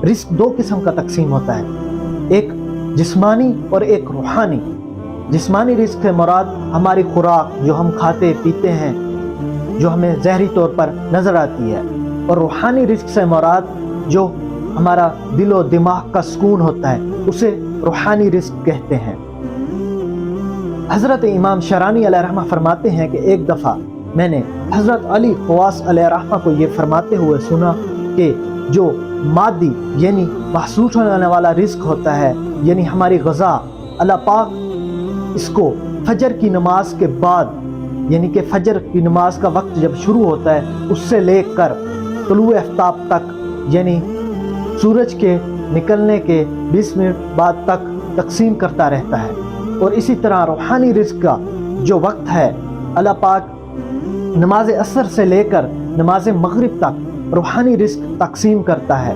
رزق دو قسم کا تقسیم ہوتا ہے، ایک جسمانی اور ایک روحانی۔ جسمانی رزق سے مراد ہماری خوراک جو ہم کھاتے پیتے ہیں، جو ہمیں زہری طور پر نظر آتی ہے، اور روحانی رزق سے مراد جو ہمارا دل و دماغ کا سکون ہوتا ہے، اسے روحانی رزق کہتے ہیں۔ حضرت امام شرانی علیہ رحمہ فرماتے ہیں کہ ایک دفعہ میں نے حضرت علی خواص علیہ رحمہ کو یہ فرماتے ہوئے سنا کہ جو مادی یعنی محسوس ہونے والا رزق ہوتا ہے، یعنی ہماری غذا، اللہ پاک اس کو فجر کی نماز کے بعد، یعنی کہ فجر کی نماز کا وقت جب شروع ہوتا ہے اس سے لے کر طلوع آفتاب تک، یعنی سورج کے نکلنے کے 20 منٹ بعد تک تقسیم کرتا رہتا ہے۔ اور اسی طرح روحانی رزق کا جو وقت ہے، اللہ پاک نماز عصر سے لے کر نماز مغرب تک روحانی رزق تقسیم کرتا ہے۔